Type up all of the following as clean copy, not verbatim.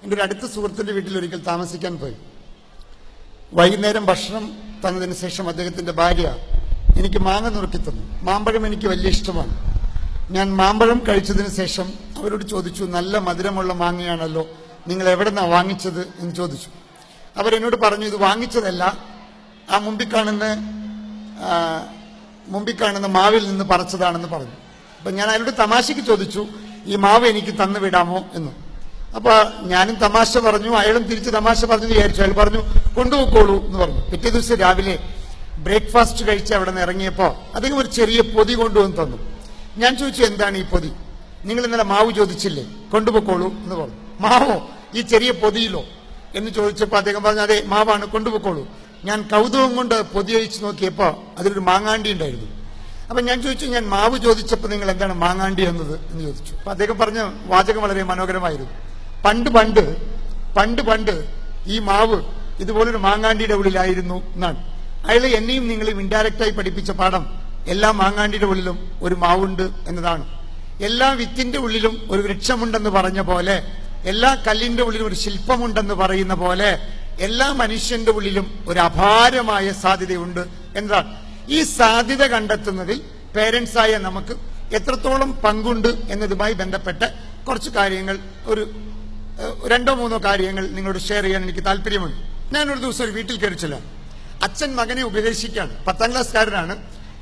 എൻ്റെ ഒരു അടുത്ത സുഹൃത്തിൻ്റെ വീട്ടിൽ ഒരിക്കൽ താമസിക്കാൻ പോയി. വൈകുന്നേരം ഭക്ഷണം തന്നതിന് ശേഷം അദ്ദേഹത്തിൻ്റെ ഭാര്യ എനിക്ക് മാങ്ങ നുറുക്കി തന്നു. മാമ്പഴം എനിക്ക് വലിയ ഇഷ്ടമാണ്. ഞാൻ മാമ്പഴം കഴിച്ചതിന് ശേഷം അവരോട് ചോദിച്ചു, നല്ല മധുരമുള്ള മാങ്ങയാണല്ലോ, നിങ്ങൾ എവിടെ നിന്നാണ് വാങ്ങിച്ചത് എന്ന് ചോദിച്ചു. അവരെന്നോട് പറഞ്ഞു, ഇത് വാങ്ങിച്ചതല്ല, ആ മുമ്പിൽ കാണുന്ന മാവിൽ നിന്ന് പറിച്ചതാണെന്ന് പറഞ്ഞു. അപ്പം ഞാൻ അയാളോട് തമാശയ്ക്ക് ചോദിച്ചു, ഈ മാവ് എനിക്ക് തന്നു വിടാമോ എന്ന്. അപ്പൊ ഞാനും തമാശ പറഞ്ഞു, അയാളും തിരിച്ച് തമാശ പറഞ്ഞു വിചാരിച്ചു. അയാൾ പറഞ്ഞു, കൊണ്ടുപോയിക്കോളൂ എന്ന് പറഞ്ഞു. പിറ്റേ ദിവസം രാവിലെ ബ്രേക്ക്ഫാസ്റ്റ് കഴിച്ച് അവിടെ നിന്ന് ഇറങ്ങിയപ്പോ അദ്ദേഹം ഒരു ചെറിയ പൊതി കൊണ്ടുവന്ന് തന്നു. ഞാൻ ചോദിച്ചു, എന്താണ് ഈ പൊതി? നിങ്ങൾ ഇന്നലെ മാവ് ചോദിച്ചില്ലേ, കൊണ്ടുപോയിക്കോളൂ എന്ന് പറഞ്ഞു. മാവോ, ഈ ചെറിയ പൊതിയിലോ എന്ന് ചോദിച്ചപ്പോൾ അദ്ദേഹം പറഞ്ഞു, അതെ മാവാണ്, കൊണ്ടുപോയിക്കോളൂ. ഞാൻ കൗതുകം കൊണ്ട് പൊതി അഴിച്ചു നോക്കിയപ്പോ അതിലൊരു മാങ്ങാണ്ടി ഉണ്ടായിരുന്നു. അപ്പൊ ഞാൻ ചോദിച്ചു, ഞാൻ മാവ് ചോദിച്ചപ്പോൾ നിങ്ങൾ എന്താണ് മാങ്ങാണ്ടി എന്നത് എന്ന് ചോദിച്ചു. അപ്പൊ അദ്ദേഹം പറഞ്ഞ വാചകം വളരെ മനോഹരമായിരുന്നു. പണ്ട് ഈ മാവ് ഇതുപോലൊരു മാങ്ങാണ്ടിയുടെ ഉള്ളിലായിരുന്നു എന്നാണ്. അയാൾ എന്നെയും നിങ്ങളെയും ഇൻഡയറക്റ്റായി പഠിപ്പിച്ച പാഠം എല്ലാ മാങ്ങാണ്ടിയുടെ ഉള്ളിലും ഒരു മാവുണ്ട് എന്നതാണ്. എല്ലാ വിത്തിന്റെ ഉള്ളിലും ഒരു വൃക്ഷമുണ്ടെന്ന് പറഞ്ഞ പോലെ, എല്ലാ കല്ലിന്റെ ഉള്ളിലും ഒരു ശില്പമുണ്ടെന്ന് പറയുന്ന പോലെ, എല്ലാ മനുഷ്യന്റെ ഉള്ളിലും ഒരു അപാരമായ സാധ്യതയുണ്ട് എന്നതാണ്. ഈ സാധ്യത കണ്ടെത്തുന്നതിൽ പേരൻസായ നമുക്ക് എത്രത്തോളം പങ്കുണ്ട് എന്നതുമായി ബന്ധപ്പെട്ട കുറച്ച് കാര്യങ്ങൾ, ഒരു 2-3 കാര്യങ്ങൾ നിങ്ങളോട് ഷെയർ ചെയ്യാൻ എനിക്ക് താല്പര്യമുണ്ട്. ഞാനൊരു ദിവസം ഒരു വീട്ടിൽ കയറിച്ചില്ല. അച്ഛൻ മകനെ ഉപദേശിക്കാണ്. 10ാം ക്ലാസ്സുകാരനാണ്.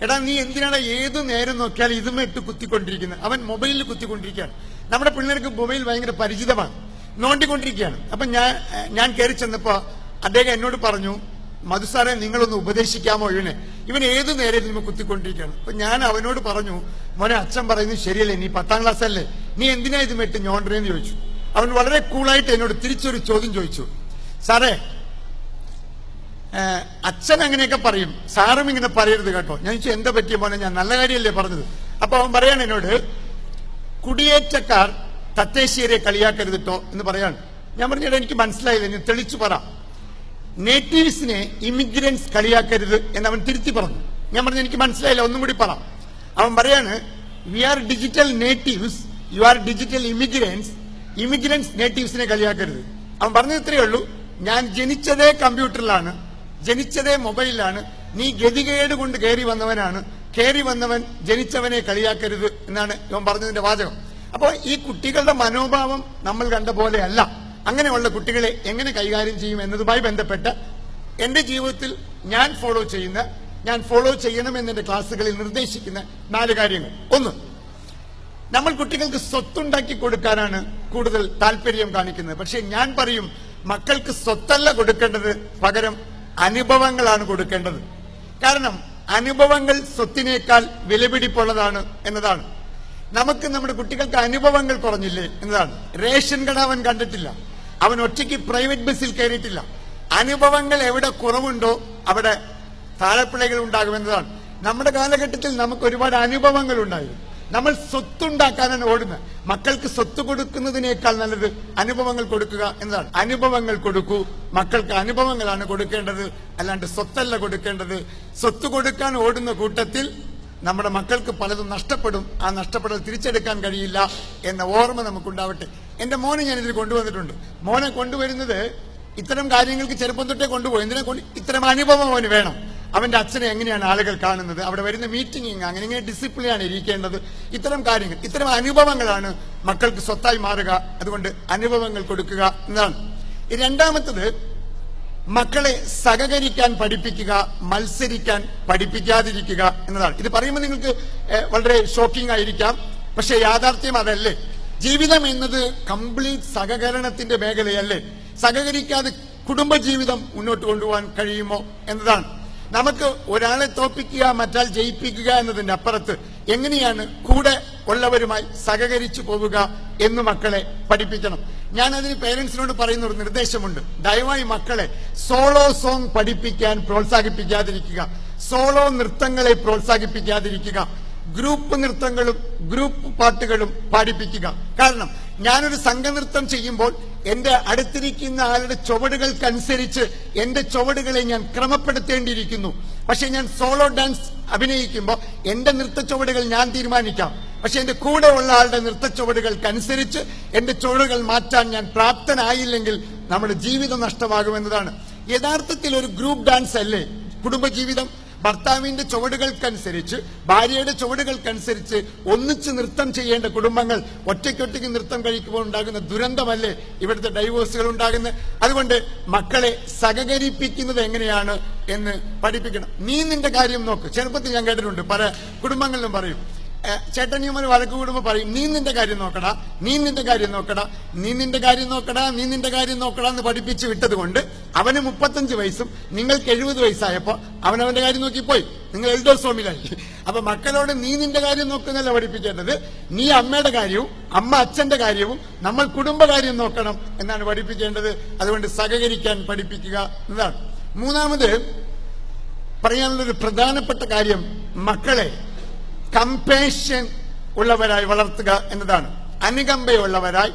എടാ, നീ എന്തിനാണ് ഏത് നേരം നോക്കിയാൽ ഇതുമേ ഇട്ട് കുത്തിക്കൊണ്ടിരിക്കുന്നത്? അവൻ മൊബൈലിൽ കുത്തിക്കൊണ്ടിരിക്കുകയാണ്. നമ്മുടെ പിള്ളേർക്ക് മൊബൈൽ ഭയങ്കര പരിചിതമാണ്, നോണ്ടിക്കൊണ്ടിരിക്കുകയാണ്. അപ്പൊ ഞാൻ കയറി ചെന്നപ്പോ അദ്ദേഹം എന്നോട് പറഞ്ഞു, മധുസാറെ നിങ്ങളൊന്ന് ഉപദേശിക്കാമോ ഇവൻ ഏത് നേരം ഇതിന് കുത്തിക്കൊണ്ടിരിക്കുകയാണ്. അപ്പൊ ഞാൻ അവനോട് പറഞ്ഞു, മോനെ അച്ഛൻ പറയുന്നത് ശരിയല്ലേ, നീ 10ാം ക്ലാസ് അല്ലേ, നീ എന്തിനാ ഇത് മെട്ട് ഞോണ്ടേന്ന് ചോദിച്ചു. അവൻ വളരെ കൂളായിട്ട് എന്നോട് തിരിച്ചൊരു ചോദ്യം ചോദിച്ചു, സാറേ അച്ഛൻ അങ്ങനെയൊക്കെ പറയും, സാറും ഇങ്ങനെ പറയരുത് കേട്ടോ. ഞാൻ ചോദിച്ചു, എന്താ പറ്റിയ മോനെ, ഞാൻ നല്ല കാര്യമല്ലേ പറഞ്ഞത്. അപ്പൊ അവൻ പറയാണ് എന്നോട്, കുടിയേറ്റക്കാർ തദ്ദേശീയരെ കളിയാക്കരുതിട്ടോ എന്ന് പറയാണ്. ഞാൻ പറഞ്ഞിട്ട് എനിക്ക് മനസ്സിലായില്ല, ഞാൻ തെളിച്ചു പറ. നേറ്റീവ്സിനെ ഇമിഗ്രൻസ് കളിയാക്കരുത് എന്ന് അവൻ തിരുത്തി പറഞ്ഞു. ഞാൻ പറഞ്ഞു, എനിക്ക് മനസ്സിലായില്ല, ഒന്നും കൂടി പറ. അവൻ പറയാണ്, we are digital natives, you are digital immigrants, immigrants നേറ്റീവ്സിനെ കളിയാക്കരുത്. അവൻ പറഞ്ഞത് ഇത്രയേ ഉള്ളൂ, ഞാൻ ജനിച്ചതേ കമ്പ്യൂട്ടറിലാണ്, ജനിച്ചതേ മൊബൈലിലാണ്, നീ ഗതികേട് കൊണ്ട് കയറി വന്നവനാണ്, കയറി വന്നവൻ ജനിച്ചവനെ കളിയാക്കരുത് എന്നാണ് ഇവൻ പറഞ്ഞതിന്റെ വാചകം. അപ്പോൾ ഈ കുട്ടികളുടെ മനോഭാവം നമ്മൾ കണ്ട പോലെയല്ല. അങ്ങനെയുള്ള കുട്ടികളെ എങ്ങനെ കൈകാര്യം ചെയ്യും എന്നതുമായി ബന്ധപ്പെട്ട് എന്റെ ജീവിതത്തിൽ ഞാൻ ഫോളോ ചെയ്യണമെന്ന് എന്റെ ക്ലാസ്സുകളിൽ നിർദ്ദേശിക്കുന്ന 4 കാര്യങ്ങൾ. 1, നമ്മൾ കുട്ടികൾക്ക് സ്വത്തുണ്ടാക്കി കൊടുക്കാനാണ് കൂടുതൽ താല്പര്യം കാണിക്കുന്നത്. പക്ഷെ ഞാൻ പറയും, മക്കൾക്ക് സ്വത്തല്ല കൊടുക്കേണ്ടത്, പകരം അനുഭവങ്ങളാണ് കൊടുക്കേണ്ടത്. കാരണം അനുഭവങ്ങൾ സ്വത്തിനേക്കാൾ വിലപിടിപ്പുള്ളതാണ് എന്നതാണ്. നമുക്ക് നമ്മുടെ കുട്ടികൾക്ക് അനുഭവങ്ങൾ കുറഞ്ഞില്ലേ എന്നതാണ്. റേഷൻ കട അവൻ കണ്ടിട്ടില്ല, അവൻ ഒറ്റയ്ക്ക് പ്രൈവറ്റ് ബസ്സിൽ കയറിയിട്ടില്ല. അനുഭവങ്ങൾ എവിടെ കുറവുണ്ടോ അവിടെ താഴെപ്പിഴകൾ ഉണ്ടാകുമെന്നതാണ്. നമ്മുടെ കാലഘട്ടത്തിൽ നമുക്ക് ഒരുപാട് അനുഭവങ്ങൾ ഉണ്ടായിരുന്നു. നമ്മൾ സ്വത്തുണ്ടാക്കാനാണ് ഓടുന്നത്. മക്കൾക്ക് സ്വത്ത് കൊടുക്കുന്നതിനേക്കാൾ നല്ലത് അനുഭവങ്ങൾ കൊടുക്കുക എന്നതാണ്. അനുഭവങ്ങൾ കൊടുക്കൂ, മക്കൾക്ക് അനുഭവങ്ങളാണ് കൊടുക്കേണ്ടത്, അല്ലാണ്ട് സ്വത്തല്ല കൊടുക്കേണ്ടത്. സ്വത്ത് കൊടുക്കാൻ ഓടുന്ന കൂട്ടത്തിൽ നമ്മുടെ മക്കൾക്ക് പലതും നഷ്ടപ്പെടും. ആ നഷ്ടപ്പെടൽ തിരിച്ചെടുക്കാൻ കഴിയില്ല എന്ന ഓർമ്മ നമുക്കുണ്ടാവട്ടെ. എന്റെ മോനെ ഞാനിതിൽ കൊണ്ടുവന്നിട്ടുണ്ട്. മോനെ കൊണ്ടുവരുന്നത് ഇത്തരം കാര്യങ്ങൾക്ക് ചെറുപ്പം തൊട്ടേ കൊണ്ടുപോയി. എന്തിനെ കൊണ്ട്? ഇത്തരം അനുഭവം അവന് വേണം. അവന്റെ അച്ഛനെ എങ്ങനെയാണ് ആളുകൾ കാണുന്നത്, അവിടെ വരുന്ന മീറ്റിംഗ് അങ്ങനെ ഡിസിപ്ലിനാണ് ഇരിക്കേണ്ടത്. ഇത്തരം കാര്യങ്ങൾ, ഇത്തരം അനുഭവങ്ങളാണ് മക്കൾക്ക് സ്വത്തായി മാറുക. അതുകൊണ്ട് അനുഭവങ്ങൾ കൊടുക്കുക എന്നതാണ്. രണ്ടാമത്തത്, മക്കളെ സഹകരിക്കാൻ പഠിപ്പിക്കുക, മത്സരിക്കാൻ പഠിപ്പിക്കാതിരിക്കുക എന്നതാണ്. ഇത് പറയുമ്പോൾ നിങ്ങൾക്ക് വളരെ ഷോക്കിംഗ് ആയിരിക്കാം, പക്ഷെ യാഥാർത്ഥ്യം അതല്ലേ. ജീവിതം എന്നത് കംപ്ലീറ്റ് സഹകരണത്തിന്റെ മേഖലയല്ലേ. സഹകരിക്കാതെ കുടുംബജീവിതം മുന്നോട്ട് കൊണ്ടുപോകാൻ കഴിയുമോ എന്നതാണ്. നമുക്ക് ഒരാളെ തോൽപ്പിക്കുക, മറ്റാൾ ജയിപ്പിക്കുക എന്നതിന്റെ അപ്പുറത്ത് എങ്ങനെയാണ് കൂടെ ഉള്ളവരുമായി സഹകരിച്ചു പോവുക എന്ന് മക്കളെ പഠിപ്പിക്കണം. ഞാനതിന് പേരൻസിനോട് പറയുന്ന ഒരു നിർദ്ദേശമുണ്ട്. ദയവായി മക്കളെ സോളോ സോങ് പഠിപ്പിക്കാൻ പ്രോത്സാഹിപ്പിക്കാതിരിക്കുക, സോളോ നൃത്തങ്ങളെ പ്രോത്സാഹിപ്പിക്കാതിരിക്കുക, ഗ്രൂപ്പ് നൃത്തങ്ങളും ഗ്രൂപ്പ് പാട്ടുകളും പാടിപ്പിക്കുക. കാരണം ഞാനൊരു സംഘനൃത്തം ചെയ്യുമ്പോൾ എന്റെ അടുത്തിരിക്കുന്ന ആളുടെ ചുവടുകൾക്കനുസരിച്ച് എന്റെ ചുവടുകളെ ഞാൻ ക്രമപ്പെടുത്തേണ്ടിയിരിക്കുന്നു. പക്ഷെ ഞാൻ സോളോ ഡാൻസ് അഭിനയിക്കുമ്പോൾ എന്റെ നൃത്തച്ചുവടുകൾ ഞാൻ തീരുമാനിക്കാം. പക്ഷെ എന്റെ കൂടെ ഉള്ള ആളുടെ നൃത്തച്ചുവടുകൾക്കനുസരിച്ച് എന്റെ ചുവടുകൾ മാറ്റാൻ ഞാൻ പ്രാപ്തനായില്ലെങ്കിൽ നമ്മുടെ ജീവിതം നഷ്ടമാകുമെന്നതാണ്. യഥാർത്ഥത്തിൽ ഒരു ഗ്രൂപ്പ് ഡാൻസ് അല്ലേ കുടുംബജീവിതം? ഭർത്താവിന്റെ ചുവടുകൾക്കനുസരിച്ച്, ഭാര്യയുടെ ചുവടുകൾക്കനുസരിച്ച് ഒന്നിച്ച് നൃത്തം ചെയ്യേണ്ട കുടുംബങ്ങൾ ഒറ്റയ്ക്കൊറ്റയ്ക്ക് നൃത്തം കഴിക്കുമ്പോൾ ഉണ്ടാകുന്ന ദുരന്തമല്ലേ ഇവിടുത്തെ ഡൈവോഴ്സുകൾ ഉണ്ടാകുന്നത്? അതുകൊണ്ട് മക്കളെ സഹകരിപ്പിക്കുന്നത് എങ്ങനെയാണ് എന്ന് പഠിപ്പിക്കണം. നീ നിന്റെ കാര്യം നോക്ക്. ചെറുപ്പത്തിൽ ഞാൻ കേട്ടിട്ടുണ്ട്, പല കുടുംബങ്ങളിലും പറയും, ചേട്ടനിയമ്മ വഴക്ക് കൂടുമ്പോ പറയും, നീ നിന്റെ കാര്യം നോക്കടാ, നീ നിന്റെ കാര്യം നോക്കടാ, നീ നിന്റെ കാര്യം നോക്കടാ, നീ നിന്റെ കാര്യം നോക്കടാ എന്ന് പഠിപ്പിച്ച് വിട്ടത് കൊണ്ട് അവന് 35 വയസ്സും നിങ്ങൾക്ക് 70 വയസ്സായപ്പോ അവനവന്റെ കാര്യം നോക്കിപ്പോയി. നിങ്ങൾ എൽഡേഴ്സ് ഹോമിലായി. അപ്പൊ മക്കളോട് നീ നിന്റെ കാര്യം നോക്കുന്നല്ല പഠിപ്പിക്കേണ്ടത്, നീ അമ്മയുടെ കാര്യവും അമ്മ അച്ഛന്റെ കാര്യവും നമ്മൾ കുടുംബകാര്യം നോക്കണം എന്നാണ് പഠിപ്പിക്കേണ്ടത്. അതുകൊണ്ട് സഹകരിക്കാൻ പഠിപ്പിക്കുക എന്നതാണ്. മൂന്നാമത് പറയാനുള്ളൊരു പ്രധാനപ്പെട്ട കാര്യം, മക്കളെ കമ്പേഷൻ ഉള്ളവരായി വളർത്തുക എന്നതാണ്. അനുകമ്പയുള്ളവരായി,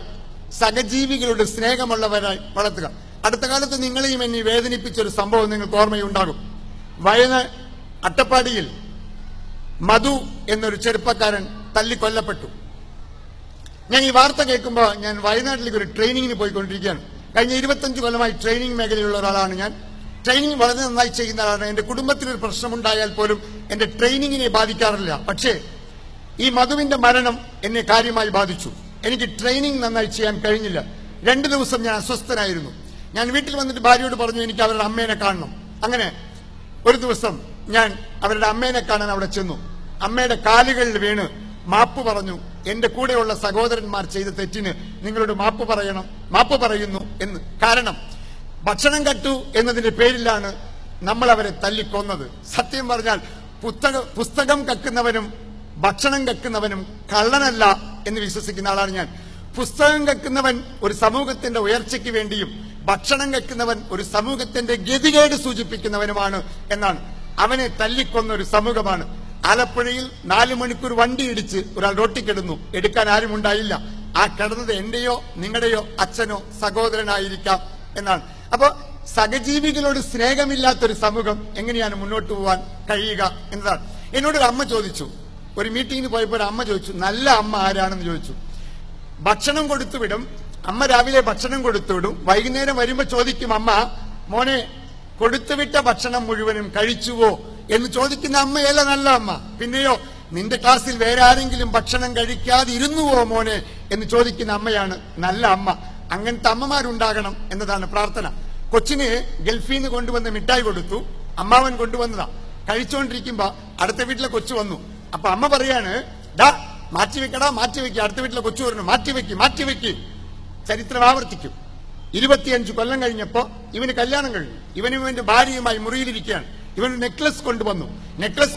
സഹജീവികളുടെ സ്നേഹമുള്ളവരായി വളർത്തുക. അടുത്ത കാലത്ത് നിങ്ങളെയും എന്നെ വേദനിപ്പിച്ചൊരു സംഭവം നിങ്ങൾക്ക് ഓർമ്മയുണ്ടാകും. വയനാട് അട്ടപ്പാടിയിൽ മധു എന്നൊരു ചെറുപ്പക്കാരൻ തല്ലിക്കൊല്ലപ്പെട്ടു. ഞാൻ ഈ വാർത്ത കേൾക്കുമ്പോൾ ഞാൻ വയനാട്ടിലേക്ക് ഒരു ട്രെയിനിങ്ങിന് പോയിക്കൊണ്ടിരിക്കുകയാണ്. കഴിഞ്ഞ 25 കൊല്ലമായി ട്രെയിനിങ് മേഖലയിലുള്ള ഒരാളാണ് ഞാൻ. ട്രെയിനിങ് വളരെ നന്നായി ചെയ്യുന്ന ആളാണ്. എന്റെ കുടുംബത്തിനൊരു പ്രശ്നമുണ്ടായാൽ പോലും എന്റെ ട്രെയിനിങ്ങിനെ ബാധിക്കാറില്ല. പക്ഷേ ഈ മധുവിന്റെ മരണം എന്നെ കാര്യമായി ബാധിച്ചു. എനിക്ക് ട്രെയിനിങ് നന്നായി ചെയ്യാൻ കഴിഞ്ഞില്ല. 2 ദിവസം ഞാൻ അസ്വസ്ഥനായിരുന്നു. ഞാൻ വീട്ടിൽ വന്നിട്ട് ഭാര്യയോട് പറഞ്ഞു, എനിക്ക് അവരുടെ അമ്മേനെ കാണണം. അങ്ങനെ ഒരു ദിവസം ഞാൻ അവരുടെ അമ്മേനെ കാണാൻ അവിടെ ചെന്നു. അമ്മയുടെ കാലുകളിൽ വീണ് മാപ്പ് പറഞ്ഞു. എന്റെ കൂടെയുള്ള സഹോദരന്മാർ ചെയ്ത തെറ്റിന് നിങ്ങളോട് മാപ്പ് പറയുന്നു എന്ന്. കാരണം ഭക്ഷണം കട്ടു എന്നതിന്റെ പേരിലാണ് നമ്മൾ അവരെ തല്ലിക്കൊന്നത്. സത്യം പറഞ്ഞാൽ പുസ്തകം കക്കുന്നവനും ഭക്ഷണം കക്കുന്നവനും കള്ളനല്ല എന്ന് വിശ്വസിക്കുന്ന ആളാണ് ഞാൻ. പുസ്തകം കക്കുന്നവൻ ഒരു സമൂഹത്തിന്റെ ഉയർച്ചയ്ക്ക് വേണ്ടിയും ഭക്ഷണം കക്കുന്നവൻ ഒരു സമൂഹത്തിന്റെ ഗതികേട് സൂചിപ്പിക്കുന്നവനുമാണ് എന്നാണ്. അവനെ തല്ലിക്കൊന്ന ഒരു സമൂഹമാണ്. ആലപ്പുഴയിൽ 4 മണിക്കൂർ വണ്ടി ഇടിച്ച് ഒരാൾ റോട്ടിക്കിടുന്നു. എടുക്കാൻ ആരും ഉണ്ടായില്ല. ആ കിടന്നത് എന്റെയോ നിങ്ങളുടെയോ അച്ഛനോ സഹോദരനായിരിക്കാം എന്നാണ്. അപ്പോ സഹജീവികളോട് സ്നേഹമില്ലാത്തൊരു സമൂഹം എങ്ങനെയാണ് മുന്നോട്ട് പോകാൻ കഴിയുക എന്നതാണ്. എന്നോടൊരു അമ്മ ചോദിച്ചു, ഒരു മീറ്റിംഗിന് പോയപ്പോൾ ഒരു അമ്മ ചോദിച്ചു, നല്ല അമ്മ ആരാണെന്ന് ചോദിച്ചു. ഭക്ഷണം കൊടുത്തുവിടും, അമ്മ രാവിലെ ഭക്ഷണം കൊടുത്തുവിടും, വൈകുന്നേരം വരുമ്പോ ചോദിക്കും, അമ്മ മോനെ കൊടുത്തുവിട്ട ഭക്ഷണം മുഴുവനും കഴിച്ചുവോ എന്ന് ചോദിക്കുന്ന അമ്മയല്ല നല്ല അമ്മ. പിന്നെയോ നിന്റെ ക്ലാസ്സിൽ വേറെ ആരെങ്കിലും ഭക്ഷണം കഴിക്കാതിരുന്നുവോ മോനെ എന്ന് ചോദിക്കുന്ന അമ്മയാണ് നല്ല അമ്മ. അങ്ങനത്തെ അമ്മമാരുണ്ടാകണം എന്നതാണ് പ്രാർത്ഥന. കൊച്ചിന് ഗൾഫിൽ നിന്ന് കൊണ്ടുവന്ന് മിഠായി കൊടുത്തു, അമ്മാവൻ കൊണ്ടുവന്നതാ. കഴിച്ചുകൊണ്ടിരിക്കുമ്പോ അടുത്ത വീട്ടിലെ കൊച്ചു വന്നു. അപ്പൊ അമ്മ പറയാണ്, ഡാ മാറ്റിവെക്കടാ, മാറ്റിവെക്കുക. അടുത്ത വീട്ടിലെ കൊച്ചു പറഞ്ഞു, മാറ്റിവെക്ക്. ചരിത്രം ആവർത്തിക്കും. 25 കൊല്ലം കഴിഞ്ഞപ്പോ ഇവന് കല്യാണം കഴിഞ്ഞു. ഇവന്റെ ഭാര്യയുമായി മുറിയിലിരിക്കുകയാണ്. ഇവൻ നെക്ലസ്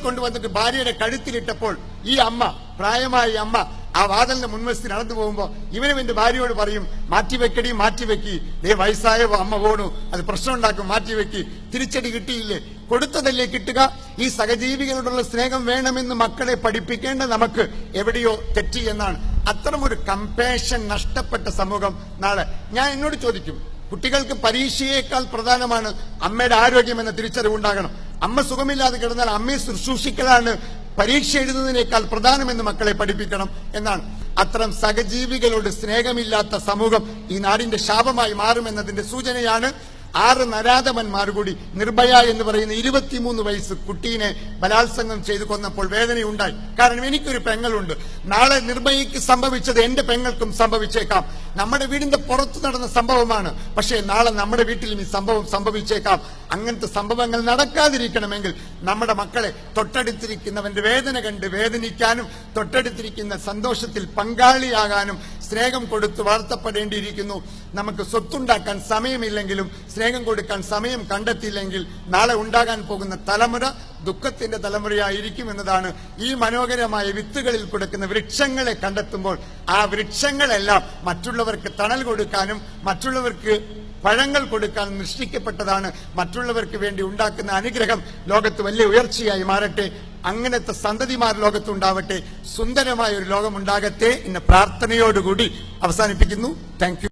കൊണ്ടുവന്നിട്ട് ഭാര്യയുടെ കഴുത്തിലിട്ടപ്പോൾ ഈ അമ്മ, പ്രായമായ അമ്മ, ആ വാതിലിന്റെ മുൻവശത്ത് നടന്നു പോകുമ്പോ ഇവന്റെ ഭാര്യയോട് പറയും, മാറ്റിവെക്കി, ദേ വയസ്സായ അമ്മ പോണു, അത് പ്രശ്നം ഉണ്ടാക്കും, മാറ്റിവെക്കി. തിരിച്ചടി കിട്ടിയില്ലേ? കൊടുത്തതല്ലേ കിട്ടുക? ഈ സഹജീവികളോടുള്ള സ്നേഹം വേണമെന്ന് മക്കളെ പഠിപ്പിക്കേണ്ട നമുക്ക് എവിടെയോ തെറ്റി എന്നാണ്. അത്തരമൊരു കമ്പാഷൻ നഷ്ടപ്പെട്ട സമൂഹം നാളെ. ഞാൻ എന്നോട് ചോദിക്കും, കുട്ടികൾക്ക് പരീക്ഷയേക്കാൾ പ്രധാനമാണ് അമ്മയുടെ ആരോഗ്യം എന്ന തിരിച്ചറിവുണ്ടാകണം. അമ്മ സുഖമില്ലാതെ കിടന്നാൽ അമ്മയെ ശുശ്രൂഷിക്കലാണ് പരീക്ഷ എഴുതുന്നതിനേക്കാൾ പ്രധാനമെന്ന് മക്കളെ പഠിപ്പിക്കണം എന്നാണ്. അത്തരം സഹജീവികളോട് സ്നേഹമില്ലാത്ത സമൂഹം ഈ നാടിന്റെ ശാപമായി മാറുമെന്നതിന്റെ സൂചനയാണ് 6 നരാധമന്മാർ കൂടി നിർഭയ എന്ന് പറയുന്ന 23 വയസ്സ് കുട്ടീനെ ബലാത്സംഗം ചെയ്തു കൊന്നപ്പോൾ വേദനയുണ്ടായി. കാരണം എനിക്കൊരു പെങ്ങളുണ്ട്. നാളെ നിർഭയയ്ക്ക് സംഭവിച്ചത് എന്റെ പെങ്ങൾക്കും സംഭവിച്ചേക്കാം. നമ്മുടെ വീടിന്റെ പുറത്ത് നടന്ന സംഭവമാണ്, പക്ഷേ നാളെ നമ്മുടെ വീട്ടിലും ഈ സംഭവം സംഭവിച്ചേക്കാം. അങ്ങനത്തെ സംഭവങ്ങൾ നടക്കാതിരിക്കണമെങ്കിൽ നമ്മുടെ മക്കളെ തൊട്ടടുത്തിരിക്കുന്നവന്റെ വേദന കണ്ട് വേദനിക്കാനും തൊട്ടടുത്തിരിക്കുന്ന സന്തോഷത്തിൽ പങ്കാളിയാകാനും സ്നേഹം കൊടുത്ത് വളർത്തപ്പെടേണ്ടിയിരിക്കുന്നു. നമുക്ക് സ്വത്തുണ്ടാക്കാൻ സമയമില്ലെങ്കിലും സ്നേഹം കൊടുക്കാൻ സമയം കണ്ടെത്തിയില്ലെങ്കിൽ നാളെ ഉണ്ടാകാൻ പോകുന്ന തലമുറ ദുഃഖത്തിന്റെ തലമുറയായിരിക്കും എന്നതാണ്. ഈ മനോഹരമായ വിത്തുകളിൽ കൊടുക്കുന്ന വൃക്ഷങ്ങളെ കണ്ടെത്തുമ്പോൾ ആ വൃക്ഷങ്ങളെല്ലാം മറ്റുള്ളവർക്ക് തണൽ കൊടുക്കാനും മറ്റുള്ളവർക്ക് പഴങ്ങൾ കൊടുക്കാൻ സൃഷ്ടിക്കപ്പെട്ടതാണ്. മറ്റുള്ളവർക്ക് വേണ്ടി ഉണ്ടാക്കുന്ന അനുഗ്രഹം ലോകത്ത് വലിയ ഉയർച്ചയായി മാറട്ടെ. അങ്ങനത്തെ സന്തതിമാർ ലോകത്തുണ്ടാവട്ടെ. സുന്ദരമായ ഒരു ലോകം ഉണ്ടാകട്ടെ എന്ന പ്രാർത്ഥനയോടുകൂടി അവസാനിപ്പിക്കുന്നു. Thank you.